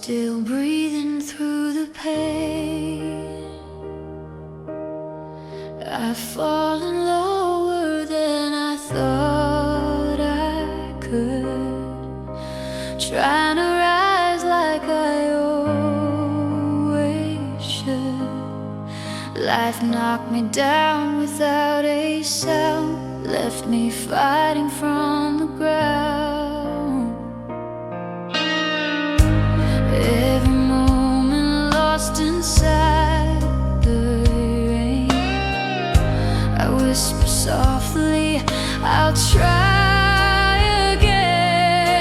still breathing through the pain. I've fallen lower than I thought I could, trying to rise like I always should. Life knocked me down without a sound, left me fighting from the ground. Every moment lost inside the rain, I whisper softly, I'll try again.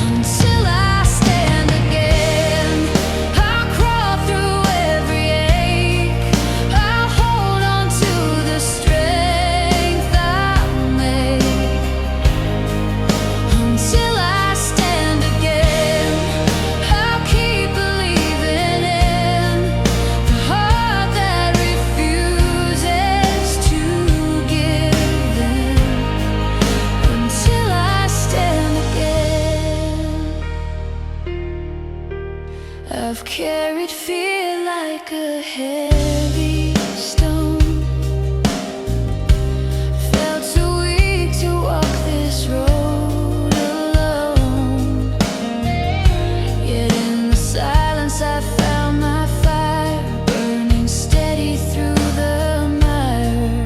Until I stand again, I'll crawl through every ache, I'll hold on to the strength I make. Until I stand again, I'll keep believing in the heart that refuses to give in. Until I stand again. I've carried fear like a heavy stone, felt too weak to walk this road alone. Yet in the silence I found my fire, burning steady through the mire.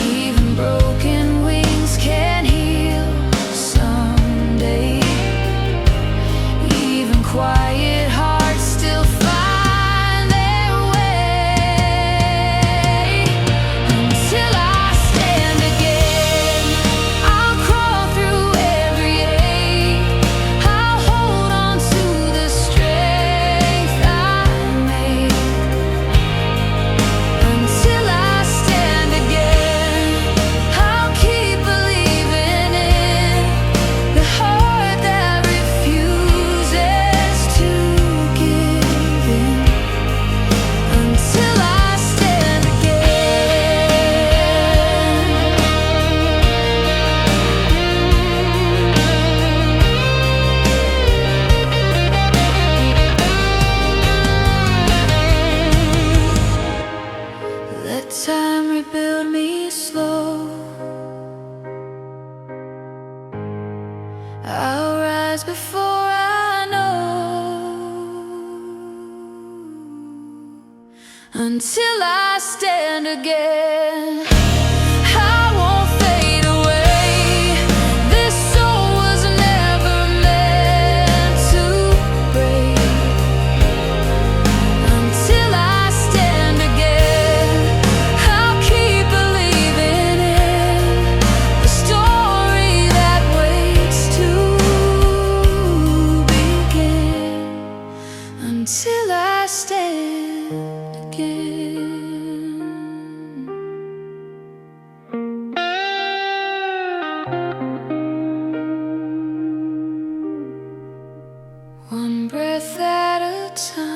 Even broken wings can heal someday. Even quiet hearts still find their way. Until I stand again, I'll crawl through every ache, I'll hold on to the strength I make. Until I stand again, I'll keep believing in the heart that refuses to give in. Until I stand again. Let time rebuild me slow, I'll rise before I know. Until I stand again, I won't fade away. This soul was never meant to break. Until I stand again, I'll keep believing in the story that waits to begin. Until I stand again. One breath at a time.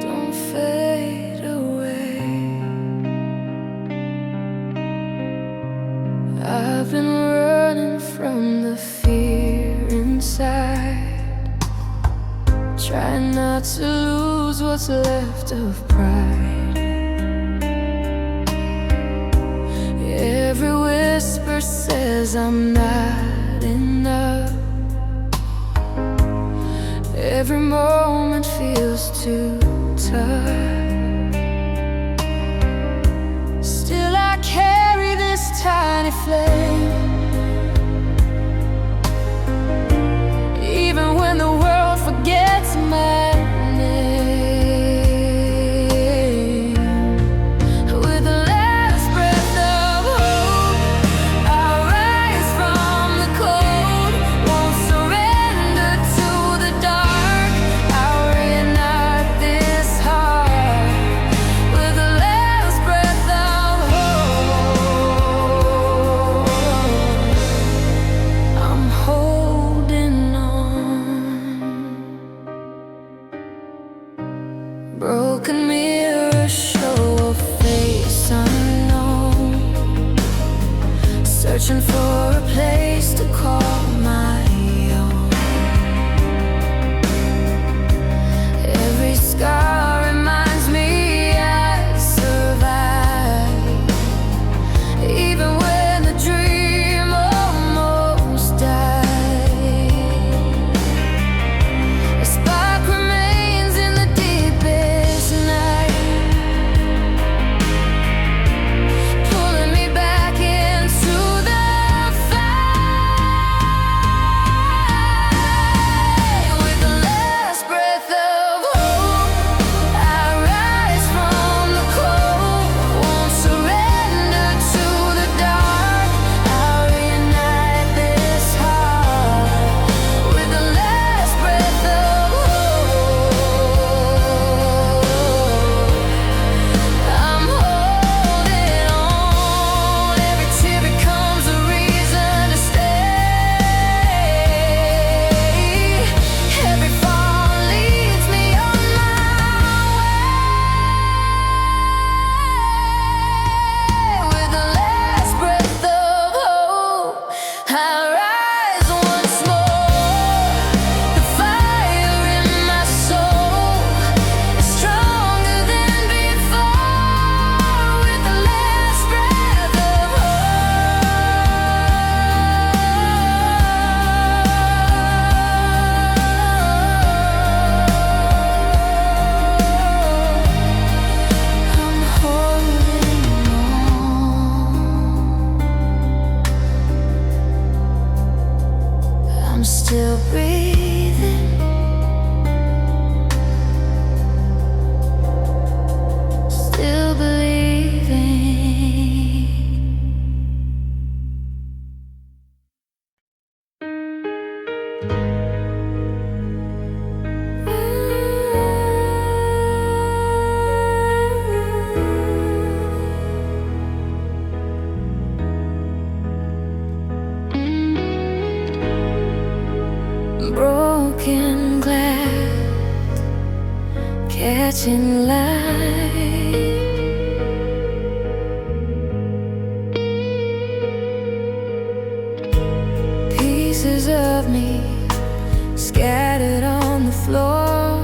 Don't fade away. I've been running from the fear inside, trying not to lose what's left of pride. Every whisper says I'm not enough. Every moment feels too tough. Still I carry this tiny flame, even when the world forgets my name. With the last breath of hope, I'll rise from the cold, won't surrender to the dark. I'll reignite this heart. With the last breath of Broken mirror show a face unknown, searching for a place to call my own. Every scar reminds me I survived, even when the dream almost died. A spark remains in the deepest night, pulling me back into the fight. With the last breath of hope, I rise from the cold. Won't surrender to the dark. I'll reunite this heart. With the last breath of hope, I'm holding on. Every tear becomes a reason to stay. Every fall leads me on my way. With the last breath of hope, I rise once more. The fire in my soul is stronger than before. With the last breath of hope, I'm holding on. I'm still breathing, still believing. Broken glass, catching light. Pieces of me scattered on the floor.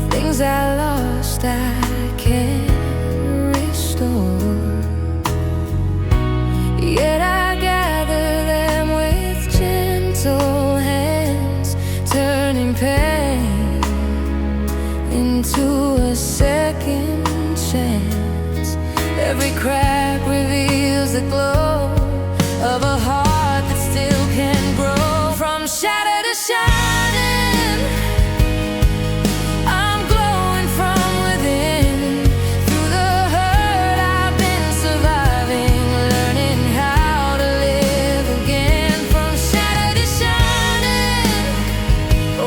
Things I lost I can't restore. Yet I gather them with gentle hands, turning pain into a second chance. Every crack reveals the glow of a heart that still can grow. From shatter to shining, I'm glowing from within. Through the hurt I've been surviving, learning how to live again. From shatter to shining,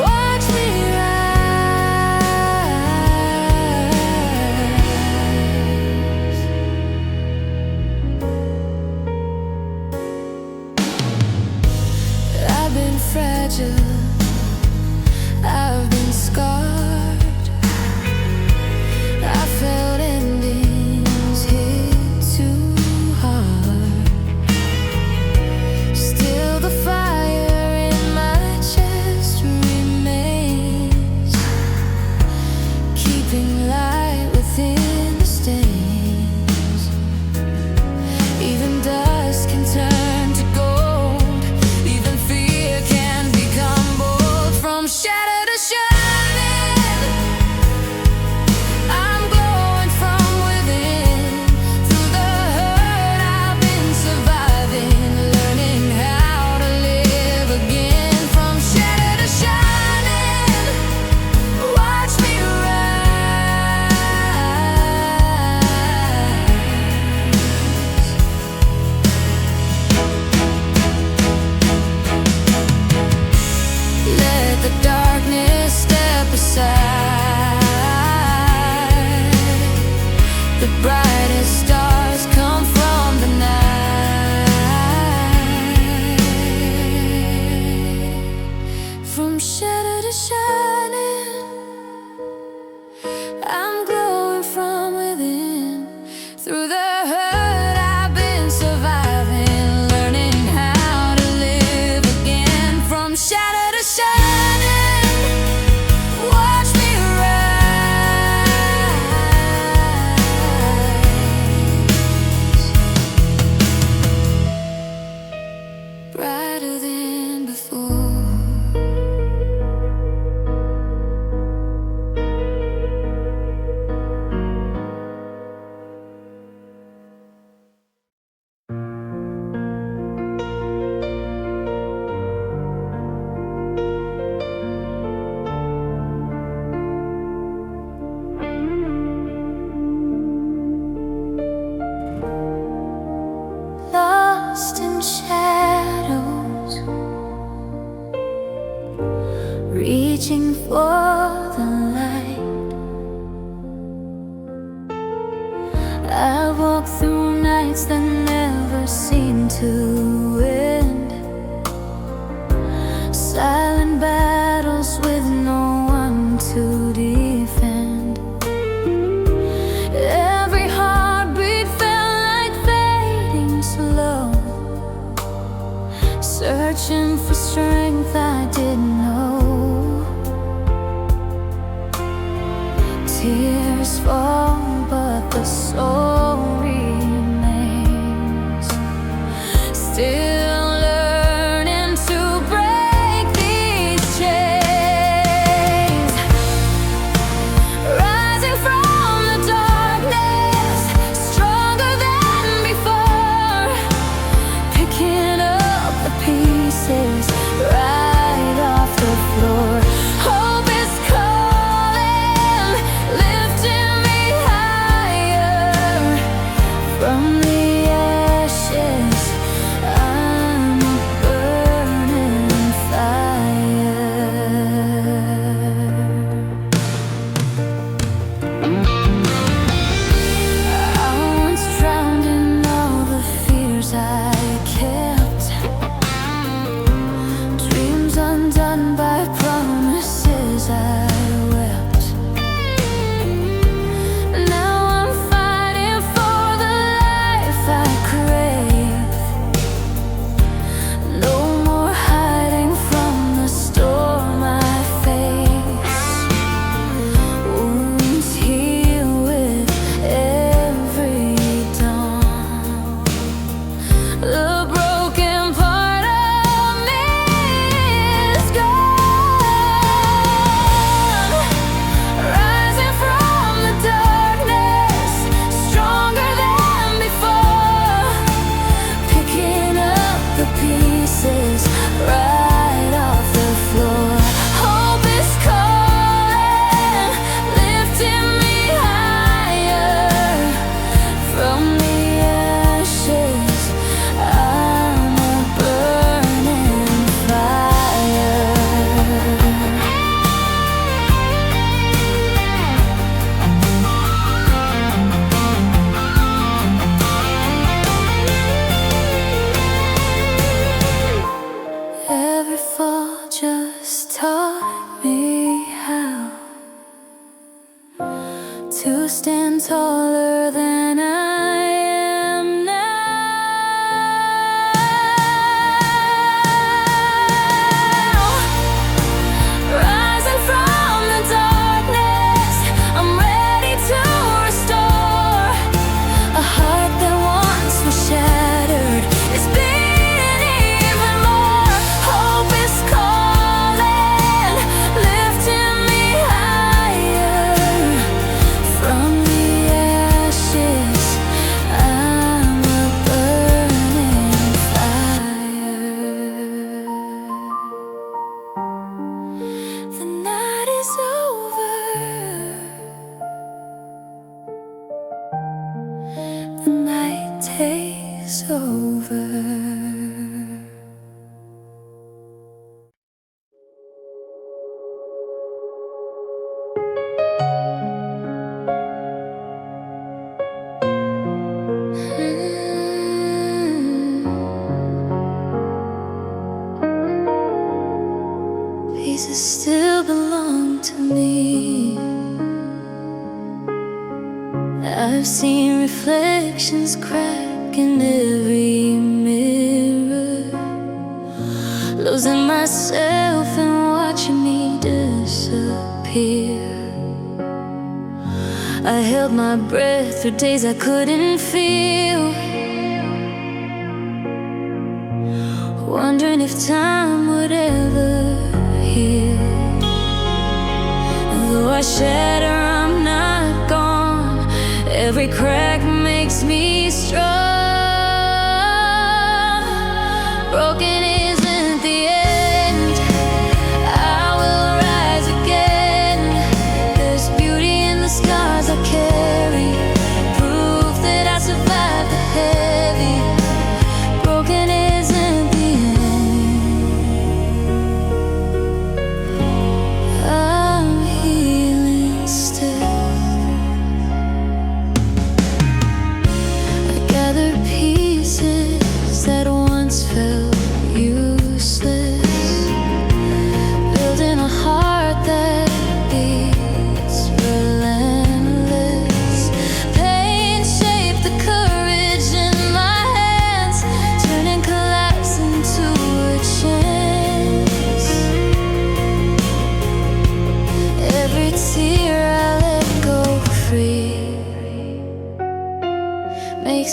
watch me rise. I've been fragile, I've been scarred. I felt endings hit too hard. Still the fire in my chest remains, keeping light within the stains. Even dust can turn to gold, even fear can become bold. From shatter to shining, I'm glowing from within. Through the hurt I've been surviving, learning how to live again. From shatter to shining, watch me rise. Let the darkness step aside. The brightest stars come from the night. From shatter to shining, reaching for the light. I walk through nights that never seem to end, silent battles with no one to defend. Every heartbeat felt like fading slow, searching for strength I didn't know. Tears fall, but the soul remains, still learning to break these chains. Rising from the darkness, stronger than before, picking up the pieces right off the floor. Hope is calling, lifting me higher from the ashes. I'm a burning fire. I once drowned in all the fears I kept, dreams undone by promises I wept. Now I'm fighting for the life I crave. No more hiding from the storm I face. Wounds heal with every dawn. The broken part of me is gone. Rising from the darkness, stronger than before, picking up the pieces right off the floor. Hope is calling, lifting me higher from the ashes. I'm a burning fire. Every fall just taught me how to stand taller than I am now. Rising from the darkness, I'm ready to restore a heart that once was shattered. It's beating even more. Hope is calling, lifting me higher from the ashes. I'm a burning fire. The night is over. The night takes over. Pieces still belong to me. I've seen reflections crack in every mirror, losing myself and watching me disappear. I held my breath through days I couldn't feel, wondering if time would ever heal. Though I shatter, I'm not gone. Every crack makes me strong. Broken isn't the end. I will rise again. There's beauty in the scars I carry, proof that I survived the heavy. Broken isn't the end.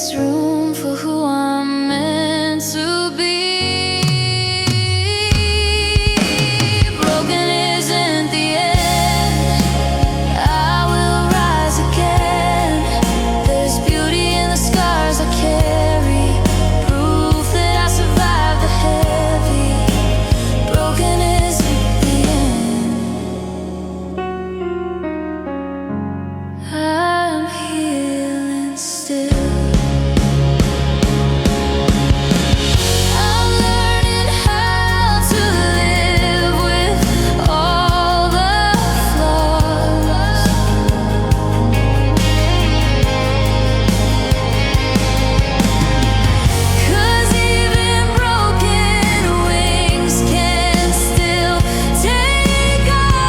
makes room for who I'm meant to be. Broken isn't the end. I will rise again. There's beauty in the scars I carry, proof that I survived the heavy. Broken isn't the end. I'm healing still. I'm learning how to live with all the flaws. 'Cause even broken wings can still take off.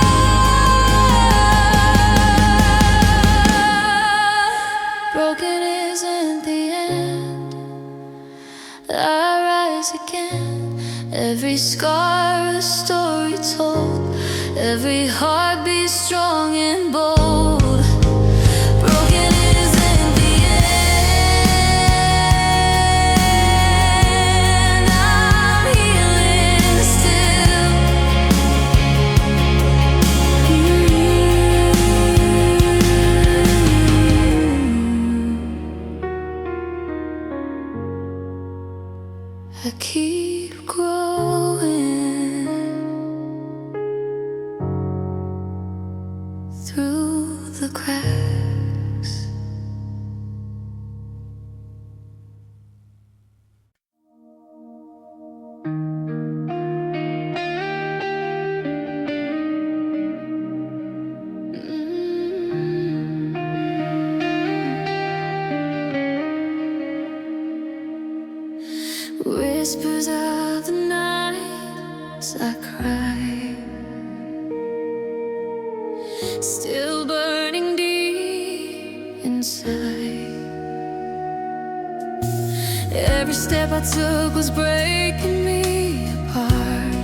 Broken isn't the end. I rise again. Every scar a story told, every heartbeat strong and bold. Broken isn't the end. I'm healing still. I keep growing through the cracks. Whispers of the night as I cry, still burning deep inside. Every step I took was breaking me apart.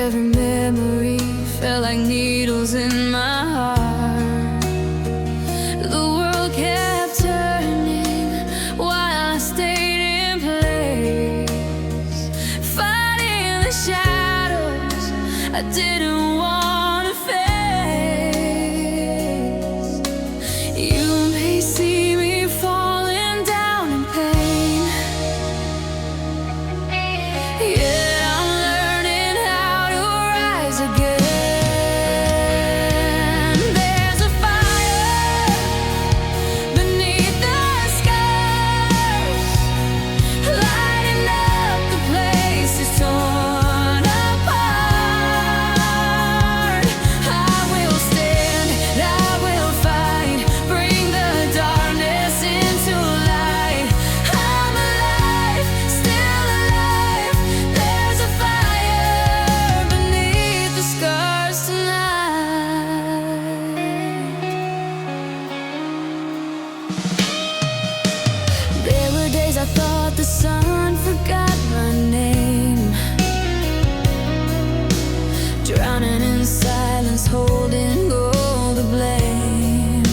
Every memory felt like needles in my heart. The world kept turning while I stayed in place, fighting the shadows I didn't want to face. You may see me falling down in pain, yet I'm learning how to rise again. There's a fire beneath the scars, lighting up the places torn apart. I will stand, I will fight, bring the darkness into light. I'm alive, still alive. There's a fire beneath the scars tonight. There were days I thought the sun forgot my name, drowning in silence, holding all the blame.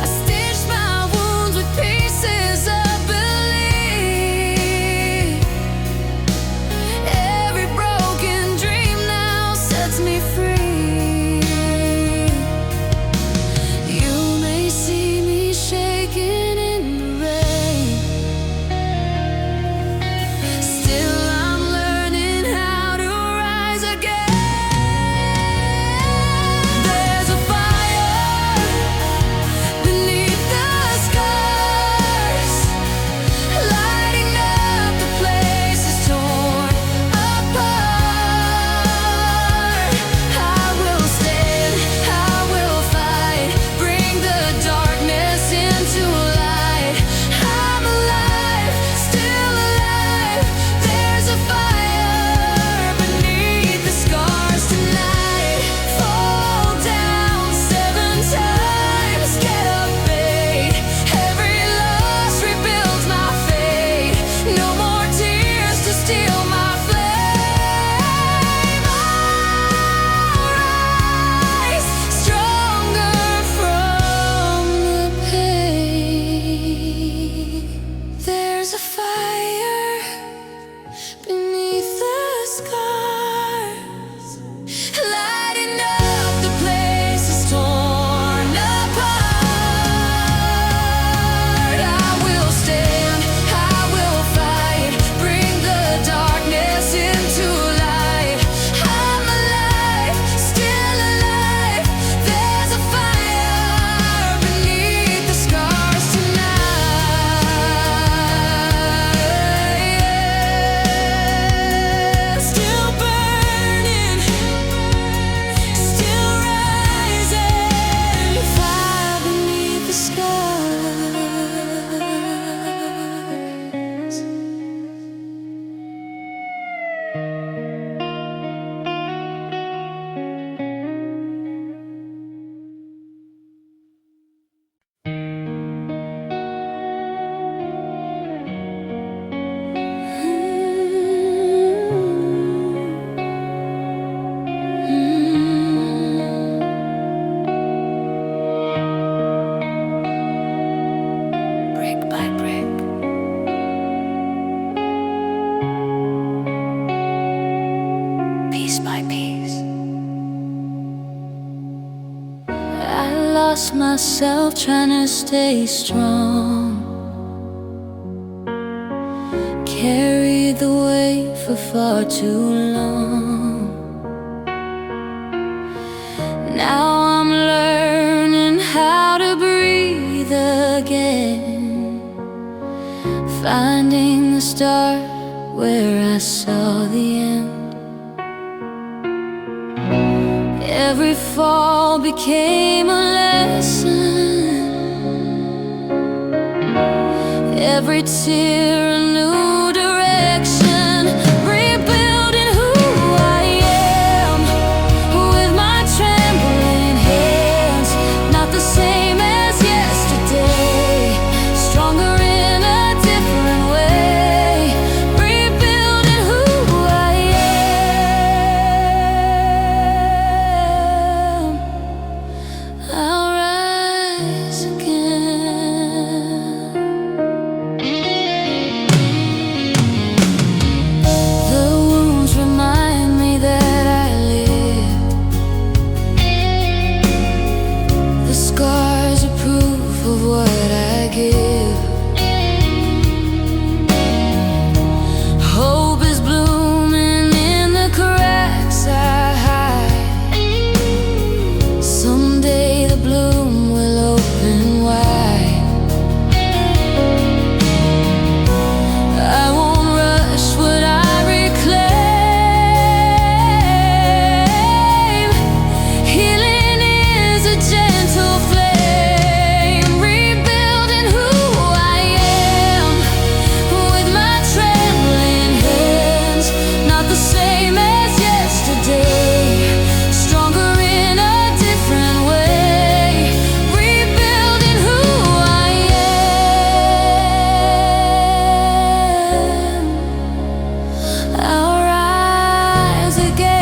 I stitched my wounds with pieces of belief. Every broken dream now sets me free. You may see me shaking in the rain, still I'm learning how to rise again. lost myself trying to stay strong. Carried the weight for far too long. Now I'm learning how to breathe again, finding the start where I saw the end. Every fall became a lesson, every tear a new direction. Rebuilding who I am with my trembling hands, not the same as yesterday, stronger in a different way. Rebuilding who I am, I'll rise again. The wounds remind me that I live. The scars are proof of what I give. Hope is blooming in the cracks I hide. Someday the bloom will open wide. I won't rush what I reclaim. Healing is a gentle flame. Rebuilding who I am with my trembling hands, not the same as yesterday, stronger in a different way. Rebuilding who I am, I'll rise again.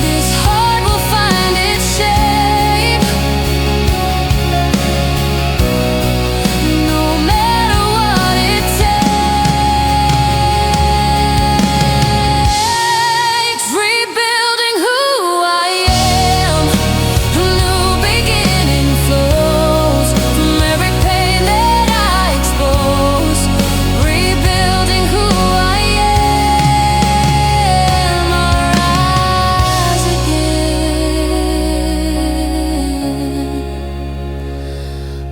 This heart will find its shape, no matter what it takes. Rebuilding who I am, a new beginning flows from every pain that I expose. Rebuilding who I am, I'll rise again,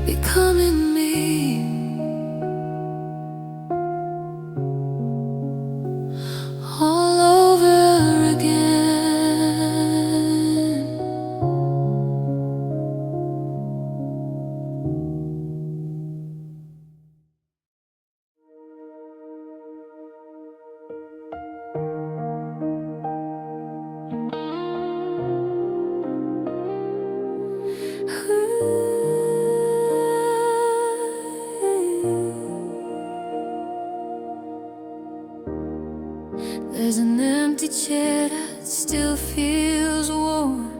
becoming me, all over again. There's an empty chair that still feels warm.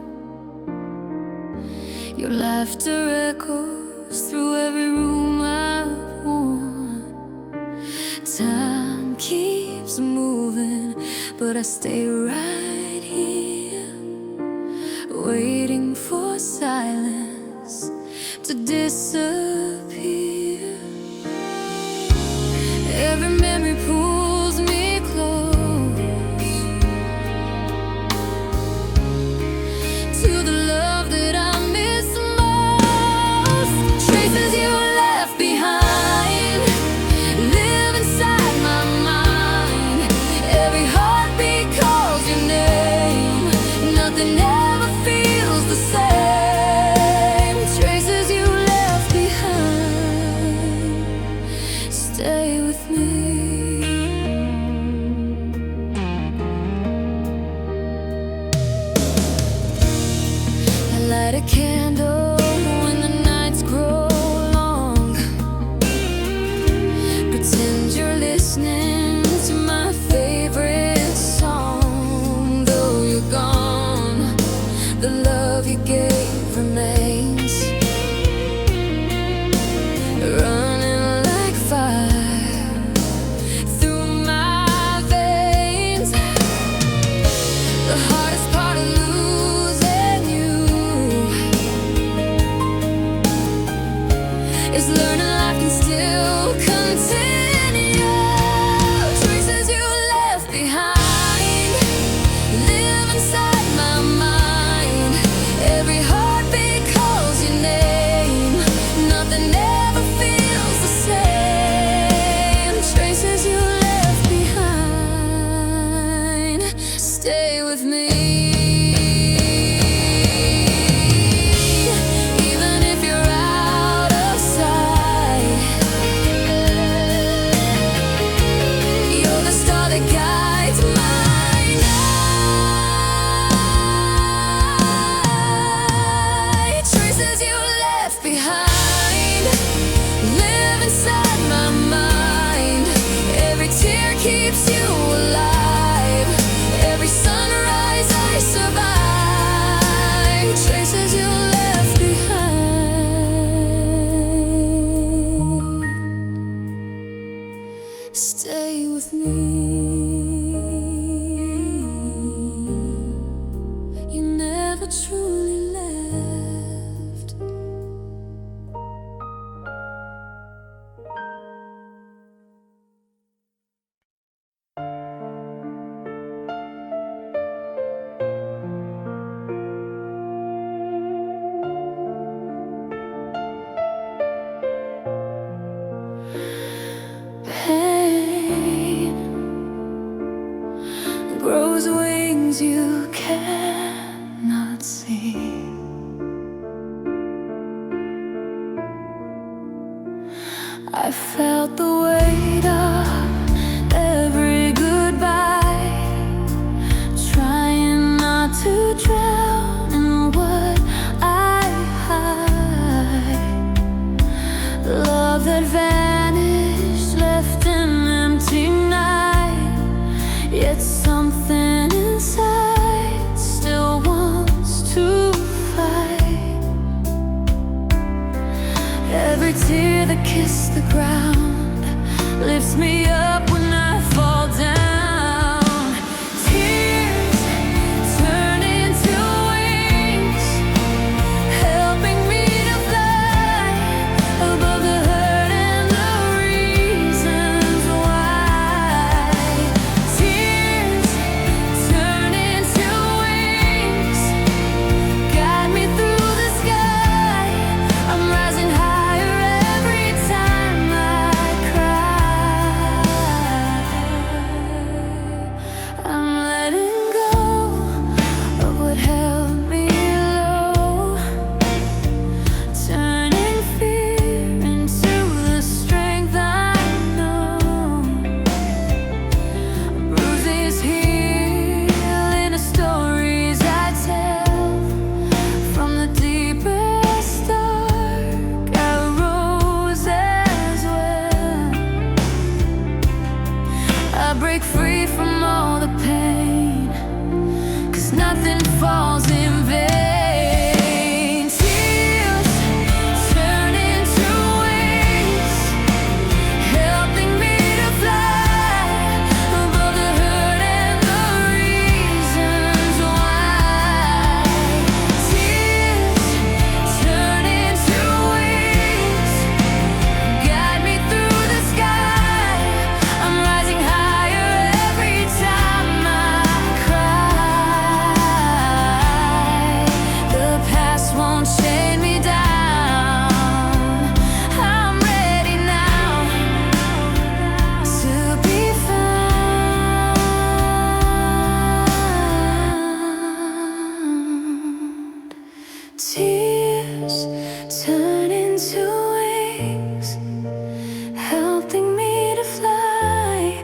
Your laughter echoes through every room I've worn. Time keeps moving, but I stay right here, waiting for silence to disappear. Every memory pulls me close to the love that I miss most. Traces you left behind live inside my mind. Every heartbeat calls your name, nothing ever feels the same. Traces you left behind, stay with me. I light a candle when the nights grow long. Pretend you're listening to my favorite song. Though you're gone, the love you gave remains, running like fire Stay with me. You never truly left. Pain grows wings you cannot see. I felt the weight of every goodbye, trying not to drown in what I hide. Love that vanished, left an empty night, yet something inside still wants to fight. Every tear that kissed the ground lifts me up when I fall down. Tears turn into wings, helping me to fly above the hurt and the reasons why. Tears turn into wings, guide me through the sky. I'm rising higher every time I cry. I'm letting go of what held me low, turning fear into the strength I know. Bruises heal in the stories I tell. From the deepest dark I rose as well. I break free from all the pain, 'cause nothing falls in vain. Tears turn into wings, helping me to fly above the hurt and the reasons why. Tears turn into wings, guide me through the sky. I'm rising higher every time I cry. The past won't chain me down. I'm ready now to be found. Tears turn into wings, helping me to fly.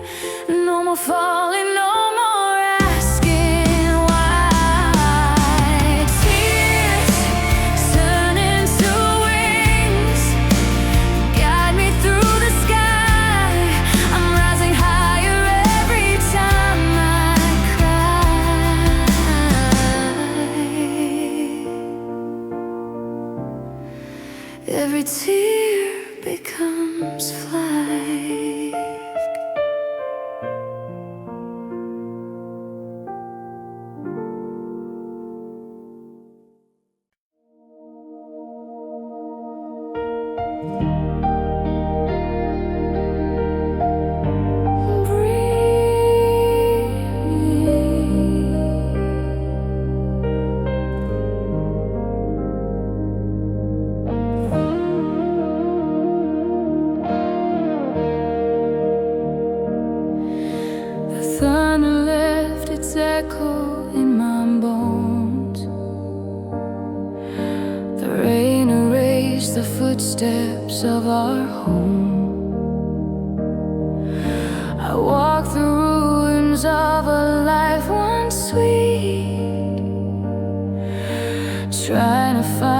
No more falling, no more asking why. Tears turn into wings, guide me through the sky. I'm rising higher every time I cry. Every tear becomes flight. The thunder left its echo in my bones. The rain erased the footsteps of our home. I walk the ruins of a life once sweet, trying to find